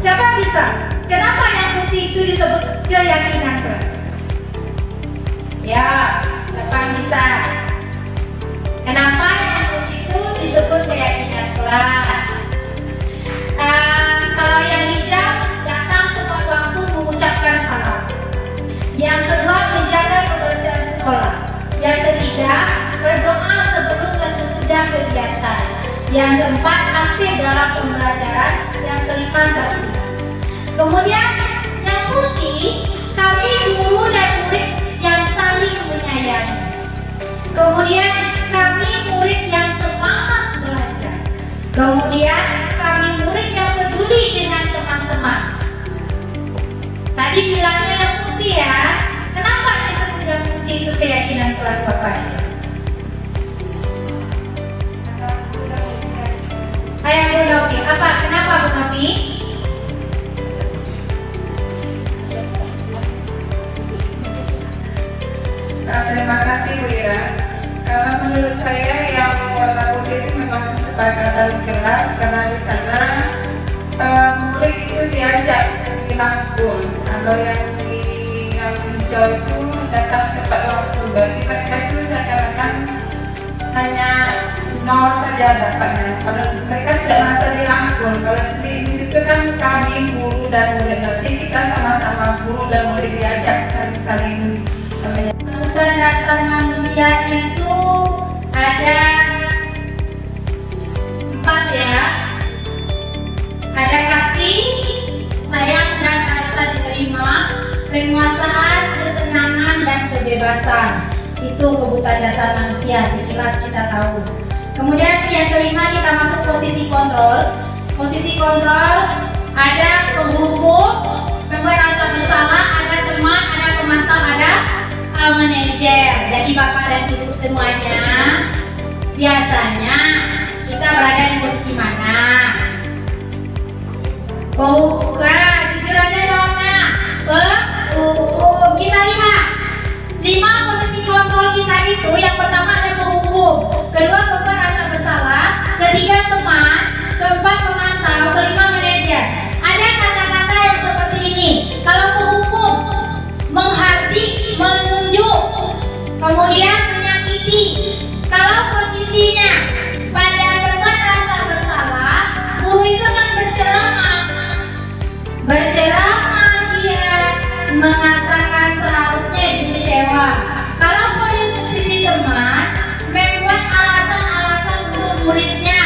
Siapa bisa? Kenapa yang putih itu disebut keyakinan kelas? Ya, siapa bisa? Kenapa yang putih itu disebut keyakinan kelas? Kalau yang hijau datang tepat waktu mengucapkan salam. Yang kedua menjaga kebersihan sekolah. Yang ketiga berdoa sebelum dan sesudah kegiatan. Yang keempat aktif dalam pembelajaran. Yang kelima tertib. Kemudian yang putih, kami guru dan murid yang saling menyayangi. Kemudian kami murid yang semangat belajar. Kemudian kami murid yang peduli dengan teman-teman. Tadi bilangnya yang putih ya. Kenapa disebut yang putih itu keyakinan kelas Bapak? Ayah Bu Novi, apa? Kenapa Bu Novi? Terima kasih Bu ya. Kalau menurut saya yang warna putih itu memang kesepakatan kelas, karena di sana murid itu diajak dirangkul. Kalau yang hijau itu datang tepat waktu, berarti mereka itu seakan-akan hanya nol saja dapatnya. Kalau mereka tidak merasa dirangkul. Kalau di situ kan kami guru dan murid, nanti kita sama-sama guru dan murid diajak saling Kebutuhan dasar manusia itu ada 4 ya. Ada kasih, sayang dan rasa diterima, penguasaan, kesenangan dan kebebasan. Itu kebutuhan dasar manusia, sekilas kita tahu. Kemudian yang kelima kita masuk posisi kontrol. Posisi kontrol ada penghukum, merasa bersalah, ada teman, ada pemantau, ada manajer. Jadi Bapak dan Ibu semuanya, biasanya kita berada di posisi mana? Penghukum, jujur aja jawabnya. Penghukum. Kita lihat 5 posisi kontrol kita itu, yang pertama ada penghukum, kedua pembuat rasa bersalah, ketiga teman, keempat pemantau, kelima manajer. Ada kata-kata yang seperti ini. Kalau penghukum menghardik, menunjuk, kemudian menyakiti. Kalau posisinya pada pembuat rasa bersalah, guru itu akan berceramah. Berceramah dia mengatakan seharusnya ibu kecewa. Kalau posisi teman, membuat alasan-alasan untuk muridnya.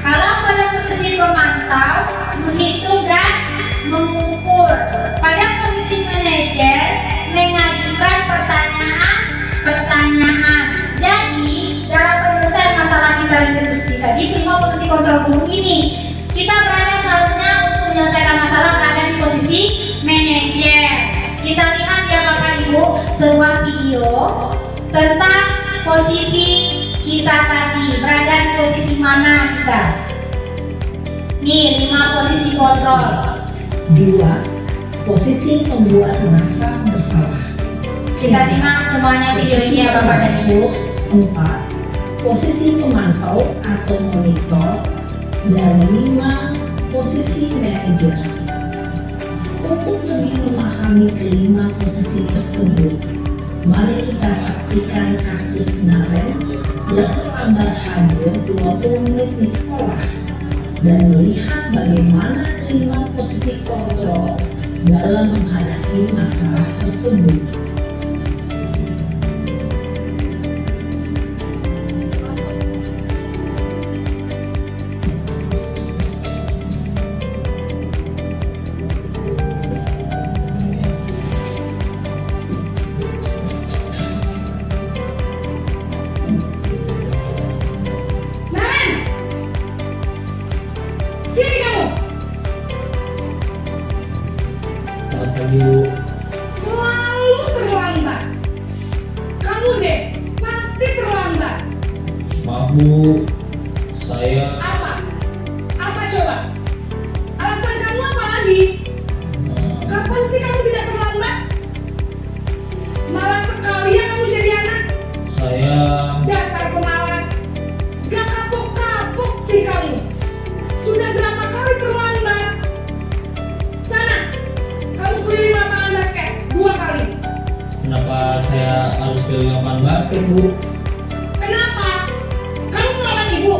Kalau pada posisi pemantau, menghitung dan mengukur. Pada posisi manajer, mengajukan pertanyaan. Jadi dalam penyelesaian masalah kita institusi tadi, 5 posisi kontrol guru ini, kita berada seharusnya untuk menyelesaikan masalah berada di posisi manajer. Kita lihat ya Bapak Ibu sebuah video tentang posisi kita tadi, berada di posisi mana kita. Nih 5 posisi kontrol. 2. Posisi membuat merasa bersalah. Kita simak semuanya video ini ya Bapak dan Ibu. 4. Posisi pemantau atau monitor. Dan 5. Posisi manajer. Untuk lebih memahami kelima posisi tersebut, mari kita saksikan kasus Naren yang terlambat hadir 20 menit di sekolah dan melihat bagaimana kelima posisi kontrol dalam menghadapi masalah tersebut. Selalu terlambat. Kamu deh, pasti terlambat. Maaf Bu, saya Apa? Apa coba? Alasan kamu apa lagi? Kapan sih kamu tidak terlambat? Malas sekali ya kamu jadi anak. saya Dasar pemalas. Gak kapok-kapok sih kamu. Sudah berapa kali terlambat? Sana, kamu keliling lapangan basket 2 kali. kenapa saya harus keliling lapangan basket Bu? Kenapa? Kamu melawan ibu?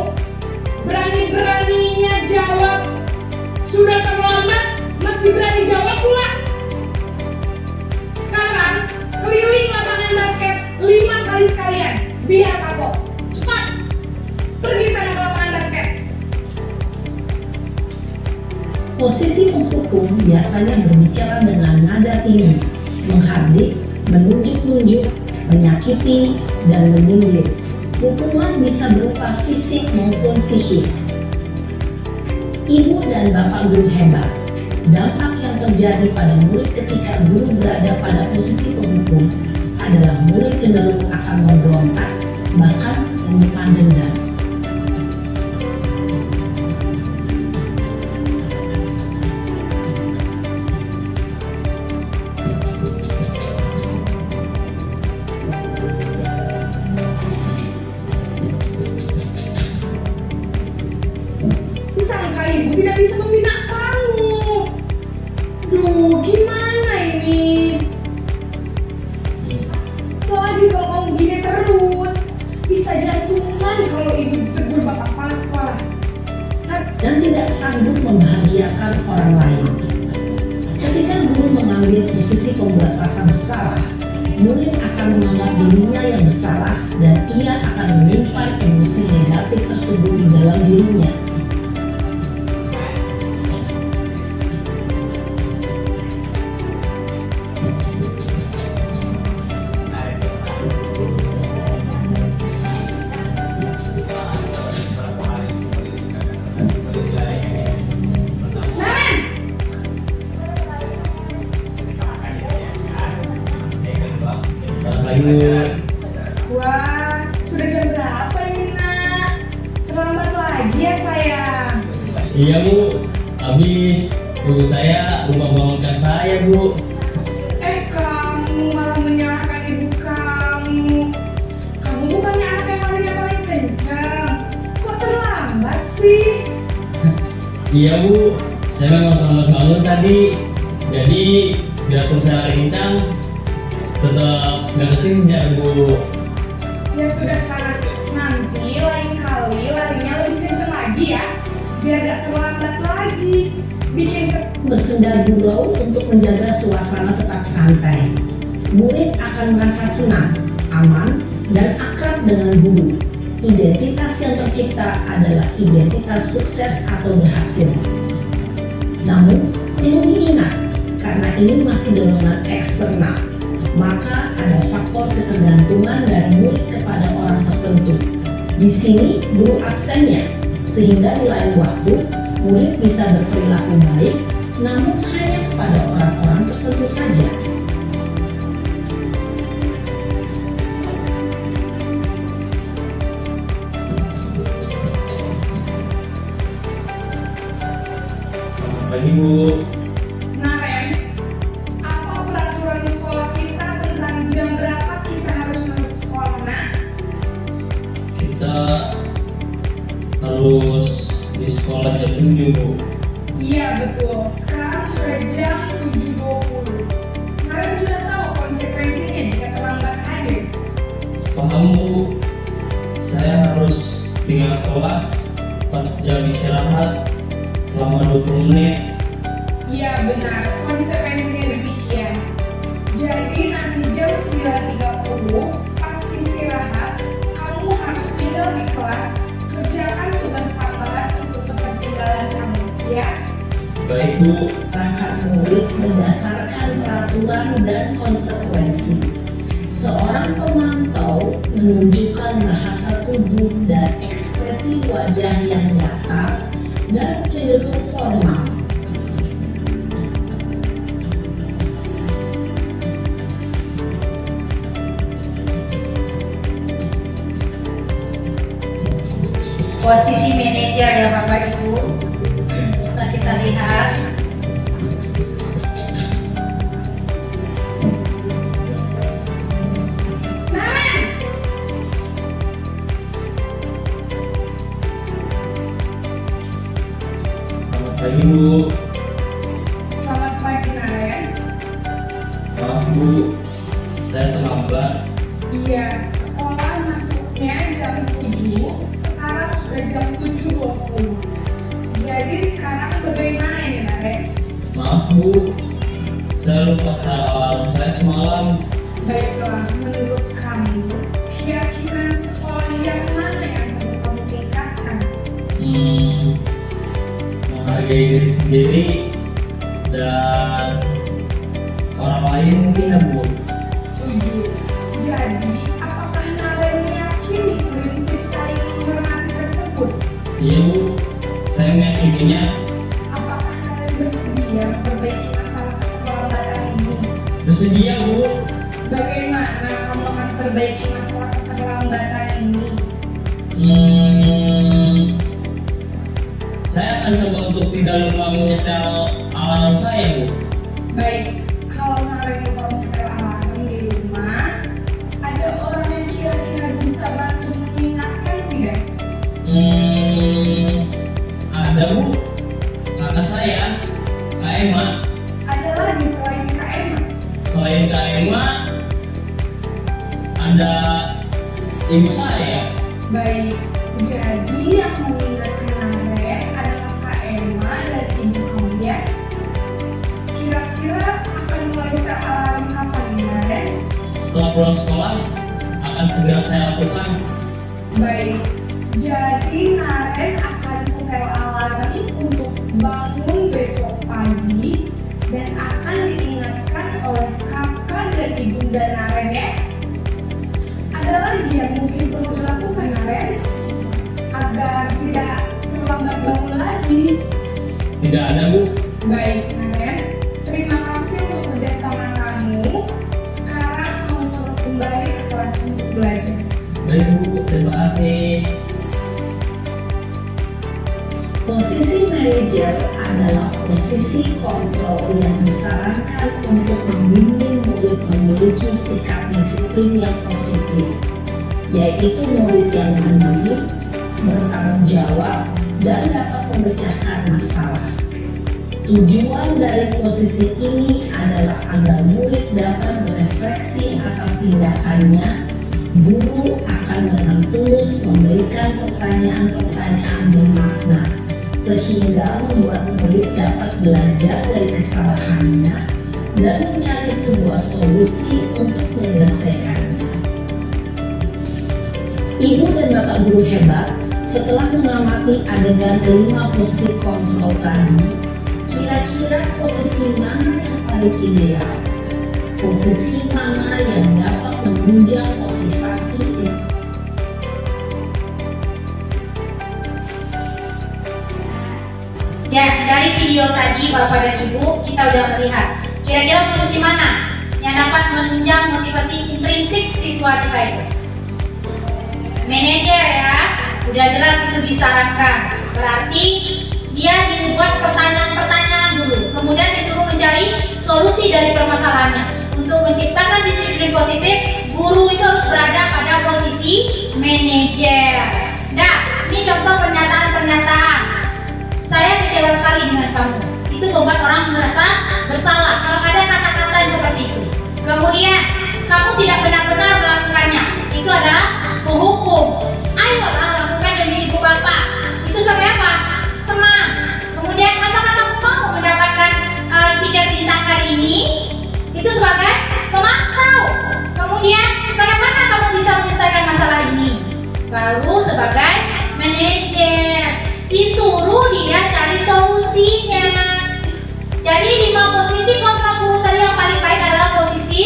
Berani-beraninya jawab. Sudah terlambat, masih berani jawab pula. Sekarang, keliling lapangan basket 5 kali sekalian. Biar kapok. Cepat. Pergi sana ke lapangan basket. Posisi penghukum biasanya berbicara dengan nada tinggi, menghardik, menunjuk-nunjuk, menyakiti, dan menyindir. Hukuman bisa berupa fisik maupun psikis. Ibu dan Bapak guru hebat. Dampak yang terjadi pada murid ketika guru berada pada posisi penghukum adalah murid cenderung akan memberontak, bahkan menyimpan dendam. Disangka ibu tidak bisa membina kamu. Duh, gimana ini? Apalagi kalau kamu gini terus, bisa jantungan kalau ibu tegur bapak kepala sekolah. Dan tidak sanggup membahagiakan orang lain. Ketika guru mengambil posisi pembuat rasa bersalah, murid akan menganggap dirinya yang bersalah dan ia akan menyimpan emosi negatif tersebut di dalam dirinya. pagi Bu. Wah, sudah jam berapa ini nak? Terlambat lagi ya sayang. Iya Bu, habis ibu saya lupa bangunkan saya Bu. Kamu malah menyalahkan ibu kamu. Kamu bukannya anak yang larinya paling kencang. Kok terlambat sih? Iya Bu, saya memang terlambat bangun tadi. Jadi biarpun saya lari kencang, tetap nggak kesenja Bu. Ya sudah sana, nanti lain kali larinya lebih kencang lagi ya. Biar gak terlambat lagi. Bikin Bersenda gurau untuk menjaga suasana tetap santai. Murid akan merasa senang, aman, dan akrab dengan guru. Identitas yang tercipta adalah identitas sukses atau berhasil. Namun, perlu diingat, karena ini masih dorongan eksternal, maka ada faktor ketergantungan dari murid kepada orang tertentu. Di sini, guru absennya, sehingga di lain waktu, murid bisa berperilaku baik, namun hanya kepada orang-orang tertentu saja. Selamat pagi Bu. Nah Ren, apa peraturan di sekolah kita tentang jam berapa kita harus masuk sekolah nak? Kita harus di sekolah jam 7 Bu. Iya betul, sekarang sudah jam 7.20. Kalian sudah tahu konsekuensinya jika terlambat hadir? Paham Bu, saya harus tinggal kelas pas jam istirahat selama 20 menit. Iya benar, konsekuensinya demikian. Jadi nanti jam 9.30 pas istirahat, kamu harus tinggal di kelas, kerjakan tugas tambahan untuk ketertinggalan kamu, ya? Baik Bu. Perangkat murid berdasarkan peraturan dan konsekuensi. Seorang pemantau menunjukkan bahasa tubuh dan ekspresi wajah yang datar dan cenderung formal. Posisi manajer ya Bapak Ibu, bisa kita lihat. Selamat pagi Bu. Selamat pagi Naren. Maaf Bu, saya terlambat. Iya, sekolah masuknya jam 7, sekarang sudah jam 7.20. Jadi sekarang bagaimana ini Naren? Maaf Bu, saya lupa start alarm saya semalam. Baiklah, menurut kamu, keyakinan sekolah yang mana yang perlu kamu tingkatkan? Menghargai diri sendiri dan orang lain mungkin ya Bu. Setuju. Jadi, apakah Naren meyakini prinsip saling menghormati tersebut? Iya Bu, saya meyakininya. Apakah Naren bersedia memperbaiki masalah keterlambatan ini? Bersedia Bu. Bagaimana kamu akan perbaiki masalah keterlambatan ini? Saya akan coba untuk tidak lupa menyetel alarm saya Bu. Baik, kalau Naren lupa menyetel alarm di rumah, ada orang yang kira-kira bisa bantu mengingatkan tidak? Ada Bu, kakak saya, Kak Emma. Ada lagi selain Kak Emma? Selain Kak Emma, ada ibu saya. Baik, jadi yang mengingatkan Naren adalah Kak Emma dan ibu kamu ya. Kira-kira akan mulai set alarm kapan nih Naren? Setelah pulang sekolah, akan segera saya lakukan. Baik, jadi Naren akan setel alarm untuk bangun besok pagi dan akan diingatkan oleh kakak dan ibunda Naren ya. Ada lagi yang mungkin perlu dilakukan Naren agar tidak terlambat bangun lagi. Tidak ada Bu. Baik Naren, terima kasih untuk kerjasama kamu. Sekarang kamu perlu kembali posisi kontrol yang disarankan untuk membimbing murid memiliki sikap disiplin yang positif, yaitu murid yang mandiri, bertanggung jawab, dan dapat memecahkan masalah. Tujuan dari posisi ini adalah agar murid dapat berefleksi atas tindakannya. Guru akan dengan tulus memberikan pertanyaan-pertanyaan bermakna, sehingga membuat murid dapat belajar dari kesalahannya dan mencari sebuah solusi untuk menyelesaikannya. Ibu dan Bapak guru hebat, setelah mengamati adegan 5 posisi kontrol tadi, kira-kira posisi mana yang paling ideal? Posisi mana yang dapat menunjang motivasi? Ya, dari video tadi Bapak dan Ibu kita udah melihat kira-kira posisi mana yang dapat menunjang motivasi intrinsik siswa kita itu. Manajer ya, udah jelas itu disarankan. Berarti dia dibuat pertanyaan-pertanyaan dulu, kemudian disuruh mencari solusi dari permasalahannya. Untuk menciptakan disiplin positif, guru itu harus berada pada posisi manajer. Nah, ini contoh pernyataan-pernyataan. Saya kecewa sekali dengan kamu. Itu membuat orang merasa bersalah kalau ada kata-kata yang seperti itu. Kemudian, kamu tidak benar-benar melakukannya. Itu adalah menghukum. Ayolah lakukan demi ibu bapak. Itu sebagai apa? Teman. Kemudian, apakah kamu mau mendapatkan 3 bintang hari ini? Itu sebagai pemantau. Kemudian, bagaimana kamu bisa menyelesaikan masalah ini? Baru sebagai manajer, disuruh dia cari solusinya. Jadi 5 posisi kontrol guru tadi yang paling baik adalah posisi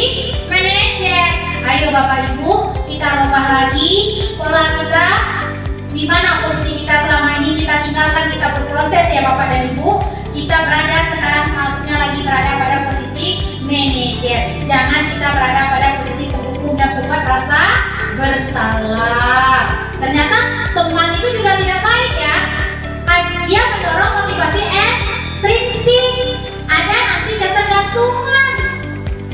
manajer. Ayo Bapak Ibu, kita rubah lagi pola kita. Di mana posisi kita selama ini kita tinggalkan, kita berproses ya Bapak dan Ibu. Kita berada sekarang seharusnya lagi berada pada posisi manajer. Jangan kita berada pada posisi penghukum dan membuat rasa bersalah. Ternyata teman itu juga tidak baik ya. Dia mendorong motivasi ekstrinsik. Ada nanti ketergantungan.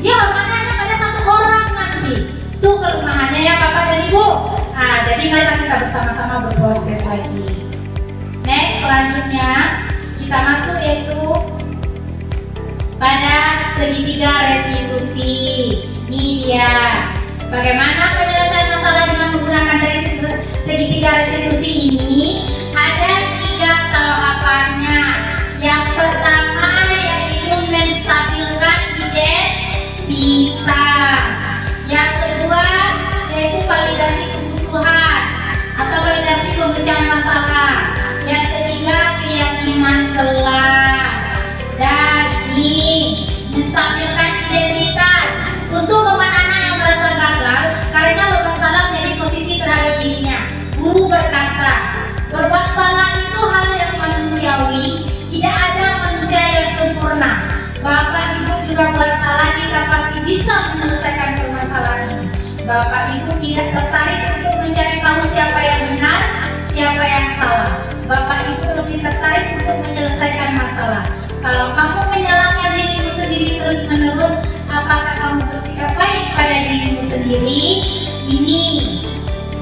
Dia hormatnya pada satu orang nanti. Itu kelemahannya ya Bapak dan Ibu. Nah, jadi mari kita bersama-sama berproses lagi. Next, selanjutnya kita masuk yaitu pada segitiga restitusi. Ini dia. Bagaimana penyelesaian masalah dengan menggunakan segitiga restitusi ini? Ada 3 tahapannya. Yang pertama yaitu menstabilkan identitas. Yang kedua yaitu validasi kebutuhan atau validasi pemecahan masalah. Yang ketiga keyakinan kelas. Dan ini menstabilkan identitas untuk beban anak yang merasa gagal karena bermasalah menjadi posisi terhadap dirinya. Guru berkata, berbuat salah itu hal yang manusiawi. Tidak ada manusia yang sempurna. Bapak Ibu juga buat salah, kita pasti bisa menyelesaikan permasalahan ini. Bapak Ibu tidak tertarik untuk mencari tahu siapa yang benar, siapa yang salah. Bapak Ibu lebih tertarik untuk menyelesaikan masalah. Kalau kamu menyalahkan dirimu sendiri terus-menerus, apakah kamu bersikap baik pada dirimu sendiri? Ini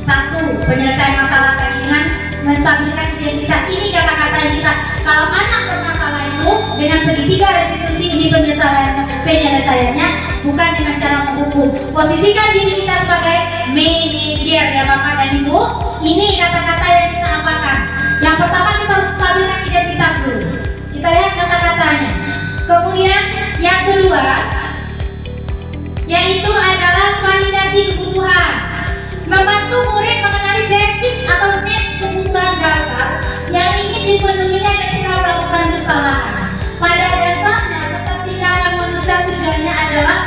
1, penyelesaian masalah tadi dengan menstabilkan identitas. Ini kata-kata yang kita, kalau anak bermasalah itu dengan segitiga restitusi ini penyelesaiannya bukan dengan cara menghukum. Posisikan diri kita sebagai manajer ya Bapak dan Ibu. Ini kata-kata yang kita apakan. Yang pertama kita harus stabilkan identitas dulu. Kita lihat kata-katanya. Kemudian yang kedua yaitu adalah validasi kebutuhan. Membantu murid mengenali basic atau needs kebutuhan dasar yang ingin dipenuhinya ketika melakukan kesalahan. Pada dasarnya, setiap tindakan manusia tujuannya adalah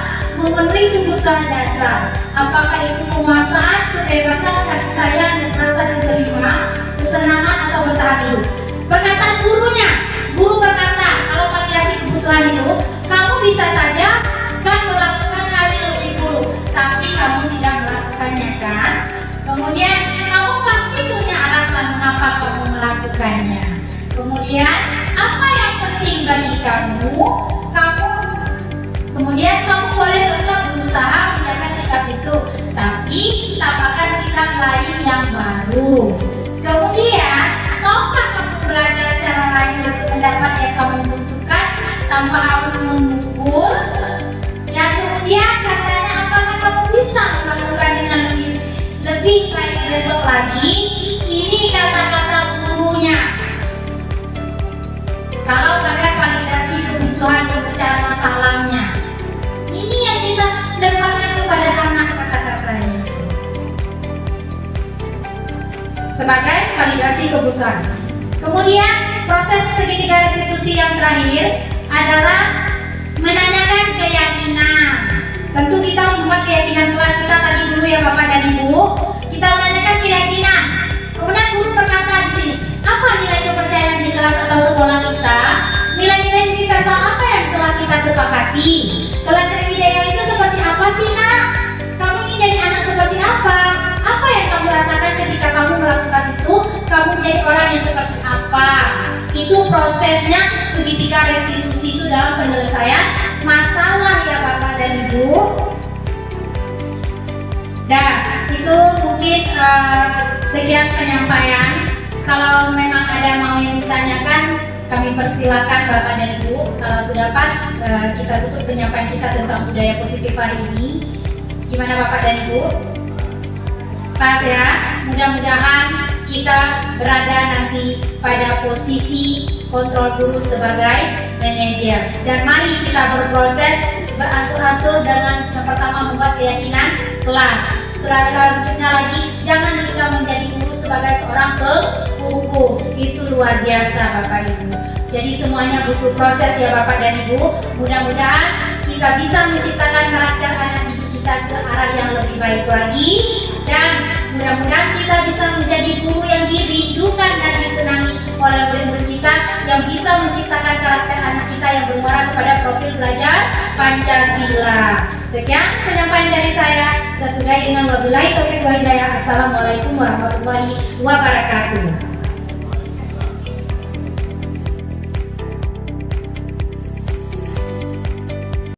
memenuhi kebutuhan dasar. Apakah itu penguasaan, kebebasan, kasih sayang, dan rasa diterima, kesenangan atau bertahan hidup. Perkataan gurunya, guru berkata, kalau validasi kebutuhan itu, kamu bisa saja kan melakukan hal yang lebih dulu, tapi kamu tidak melakukannya kan? Kemudian kamu pasti punya alasan mengapa kamu melakukannya. Kemudian apa yang penting bagi kamu kemudian kamu boleh tetap berusaha menjaga sikap itu, tapi tambahkan sikap lain yang baru. Kemudian, maukah kamu belajar cara lain untuk mendapat yang kamu butuhkan tanpa harus memukul? Yang kemudian katanya, apakah kamu bisa melakukan dengan lebih baik besok lagi? Ini kata-kata gurunya. Kalau pada validasi kebutuhan pemecahan masalahnya, ini yang kita lemparkan kepada anak kata-katanya sebagai validasi kebutuhan. Kemudian proses segitiga restitusi yang terakhir adalah menanyakan keyakinan. Tentu kita membuat keyakinan kelas kita tadi dulu ya Bapak dan Ibu. Kita menanyakan keyakinan. Kemudian guru berkata di sini, apa nilai kepercayaan di kelas atau sekolah kita? Nilai-nilai universal apa yang telah kita sepakati? Kelas yang ideal itu seperti apa sih nak? Kamu ingin jadi anak seperti apa? Apa yang kamu rasakan ketika kamu melakukan itu? Kamu menjadi orang yang seperti apa? Itu prosesnya segitiga restitusi itu dalam penyelesaian masalah ya Bapak dan Ibu. Dan itu mungkin sekian penyampaian. Kalau memang ada mau yang ditanyakan, kami persilakan Bapak dan Ibu. Kalau sudah pas, kita tutup penyampaian kita tentang budaya positif hari ini. Gimana Bapak dan Ibu? Pas ya, mudah-mudahan kita berada nanti pada posisi kontrol guru sebagai manajer. Dan mari kita berproses beransur-ansur dengan yang pertama membuat keyakinan kelas. Selanjutnya lagi, jangan kita menjadi guru sebagai seorang penghukum. Itu luar biasa Bapak Ibu. Jadi semuanya butuh proses ya Bapak dan Ibu. Mudah-mudahan kita bisa menciptakan karakter anak didik kita ke arah yang lebih baik lagi. Dan mudah-mudahan kita bisa menjadi guru yang dirindukan dan disenangi oleh murid-murid kita, yang bisa menciptakan karakter anak kita yang bermuara kepada profil belajar Pancasila. Sekian penyampaian dari saya. Sesuai dengan wabillahi taufiq wal hidayah. Assalamualaikum warahmatullahi wabarakatuh.